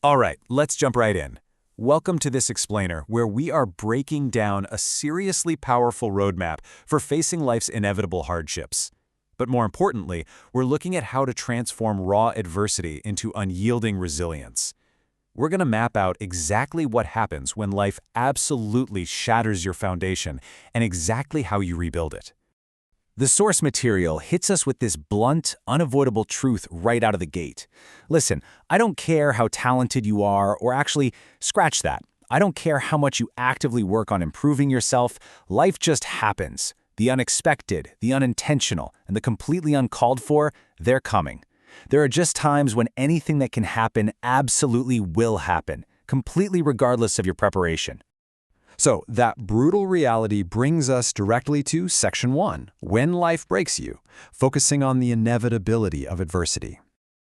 All right, let's jump right in. Welcome to this explainer where we are breaking down a seriously powerful roadmap for facing life's inevitable hardships. But more importantly, we're looking at how to transform raw adversity into unyielding resilience. We're going to map out exactly what happens when life absolutely shatters your foundation and exactly how you rebuild it. The source material hits us with this blunt, unavoidable truth right out of the gate. Listen, I don't care how talented you are, or actually, scratch that. I don't care how much you actively work on improving yourself. Life just happens. The unexpected, the unintentional, and the completely uncalled for, they're coming. There are just times when anything that can happen absolutely will happen, completely regardless of your preparation. So that brutal reality brings us directly to Section 1, When Life Breaks You, focusing on the inevitability of adversity.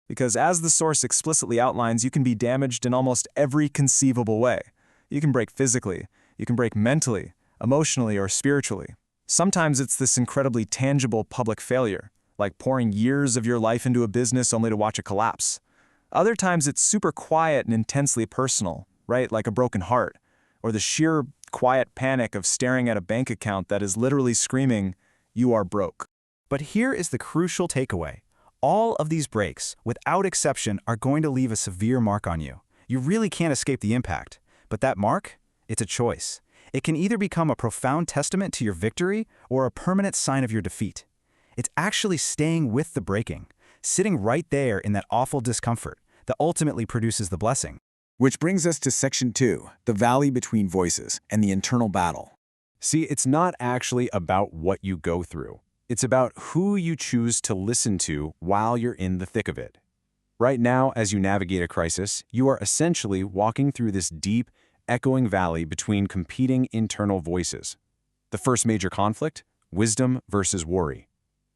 Because as the source explicitly outlines, you can be damaged in almost every conceivable way. You can break physically, you can break mentally, emotionally, or spiritually. Sometimes it's this incredibly tangible public failure, like pouring years of your life into a business only to watch it collapse. Other times it's super quiet and intensely personal, right, like a broken heart, or the sheer quiet panic of staring at a bank account that is literally screaming, "You are broke." But here is the crucial takeaway. All of these breaks, without exception, are going to leave a severe mark on you. You really can't escape the impact. But that mark? It's a choice. It can either become a profound testament to your victory or a permanent sign of your defeat. It's actually staying with the breaking, sitting right there in that awful discomfort that ultimately produces the blessing. Which brings us to Section 2, the valley between voices and the internal battle. See, it's not actually about what you go through. It's about who you choose to listen to while you're in the thick of it. Right now, as you navigate a crisis, you are essentially walking through this deep, echoing valley between competing internal voices. The first major conflict, wisdom versus worry.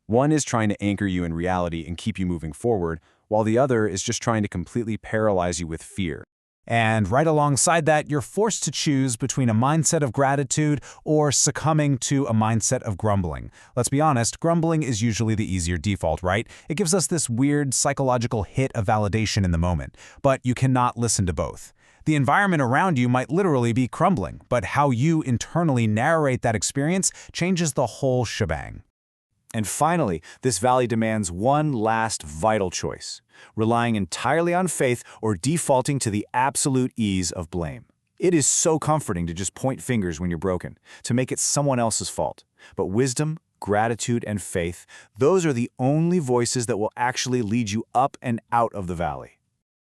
One is trying to anchor you in reality and keep you moving forward, while the other is just trying to completely paralyze you with fear. And right alongside that, you're forced to choose between a mindset of gratitude or succumbing to a mindset of grumbling. Let's be honest, grumbling is usually the easier default, right? It gives us this weird psychological hit of validation in the moment, but you cannot listen to both. The environment around you might literally be crumbling, but how you internally narrate that experience changes the whole shebang. And finally, this valley demands one last vital choice, relying entirely on faith or defaulting to the absolute ease of blame. It is so comforting to just point fingers when you're broken, to make it someone else's fault. But wisdom, gratitude, and faith, those are the only voices that will actually lead you up and out of the valley.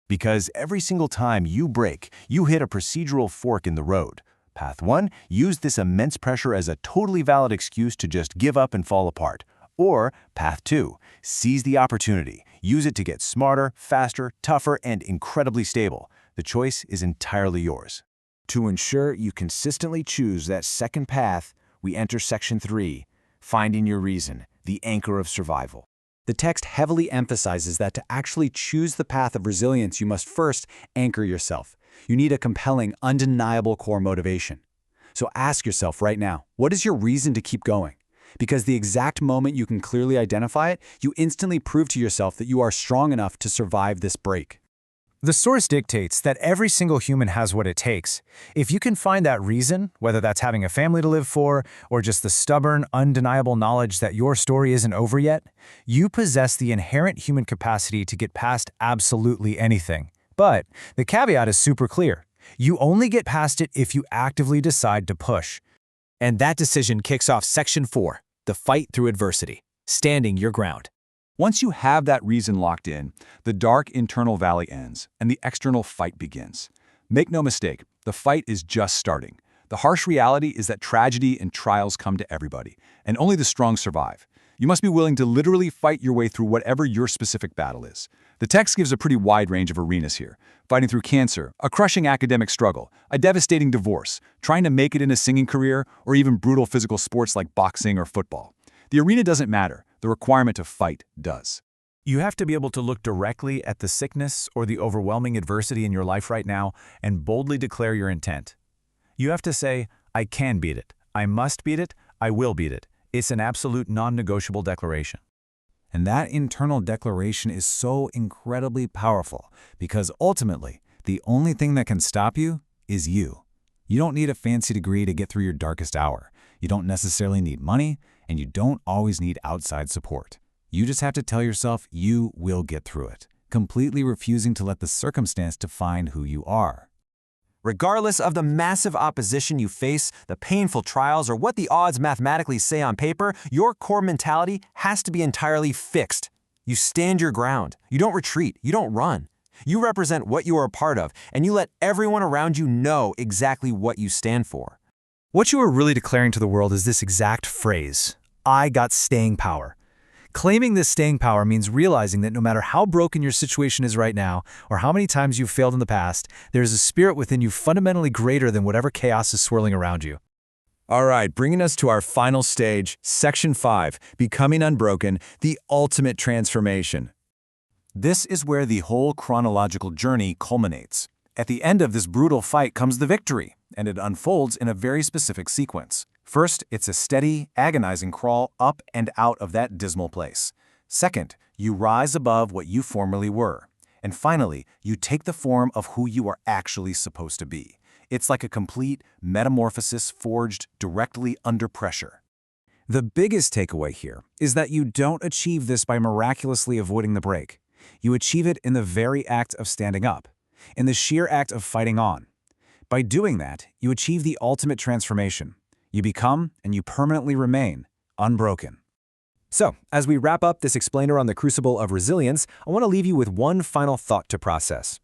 Because every single time you break, you hit a procedural fork in the road. Path 1, use this immense pressure as a totally valid excuse to just give up and fall apart. Or Path 2, seize the opportunity. Use it to get smarter, faster, tougher, and incredibly stable. The choice is entirely yours. To ensure you consistently choose that second path, we enter Section 3, Finding Your Reason, the anchor of survival. The text heavily emphasizes that to actually choose the path of resilience, you must first anchor yourself. You need a compelling, undeniable core motivation. So ask yourself right now, what is your reason to keep going? Because the exact moment you can clearly identify it, you instantly prove to yourself that you are strong enough to survive this break. The source dictates that every single human has what it takes. If you can find that reason, whether that's having a family to live for or just the stubborn, undeniable knowledge that your story isn't over yet, you possess the inherent human capacity to get past absolutely anything. But the caveat is super clear. You only get past it if you actively decide to push. And that decision kicks off Section 4, the fight through adversity, standing your ground. Once you have that reason locked in, the dark internal valley ends and the external fight begins. Make no mistake, the fight is just starting. The harsh reality is that tragedy and trials come to everybody, and only the strong survive. You must be willing to literally fight your way through whatever your specific battle is. The text gives a pretty wide range of arenas here. Fighting through cancer, a crushing academic struggle, a devastating divorce, trying to make it in a singing career, or even brutal physical sports like boxing or football. The arena doesn't matter. The requirement to fight does. You have to be able to look directly at the sickness or the overwhelming adversity in your life right now and boldly declare your intent. You have to say, I can beat it, I must beat it, I will beat it. It's an absolute non-negotiable declaration. And that internal declaration is so incredibly powerful because ultimately, The only thing that can stop you is you. You don't need a fancy degree to get through your darkest hour. You don't necessarily need money, and you don't always need outside support. You just have to tell yourself you will get through it, completely refusing to let the circumstance define who you are. Regardless of the massive opposition you face, the painful trials, or what the odds mathematically say on paper, your core mentality has to be entirely fixed. You stand your ground. You don't retreat. You don't run. You represent what you are a part of, and you let everyone around you know exactly what you stand for. What you are really declaring to the world is this exact phrase, I got staying power. Claiming this staying power means realizing that no matter how broken your situation is right now, or how many times you've failed in the past, there is a spirit within you fundamentally greater than whatever chaos is swirling around you. All right, bringing us to our final stage, Section 5, Becoming Unbroken, the Ultimate Transformation. This is where the whole chronological journey culminates. At the end of this brutal fight comes the victory, and it unfolds in a very specific sequence. First, it's a steady, agonizing crawl up and out of that dismal place. Second, you rise above what you formerly were. And finally, you take the form of who you are actually supposed to be. It's like a complete metamorphosis forged directly under pressure. The biggest takeaway here is that you don't achieve this by miraculously avoiding the break. You achieve it in the very act of standing up, in the sheer act of fighting on. By doing that, you achieve the ultimate transformation. You become, and you permanently remain, unbroken. So, as we wrap up this explainer on the crucible of resilience, I want to leave you with one final thought to process.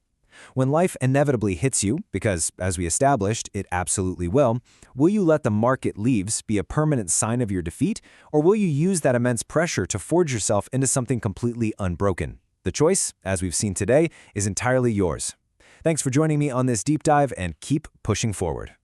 When life inevitably hits you, because, as we established, it absolutely will you let the mark it leaves be a permanent sign of your defeat, or will you use that immense pressure to forge yourself into something completely unbroken? The choice, as we've seen today, is entirely yours. Thanks for joining me on this deep dive, and keep pushing forward.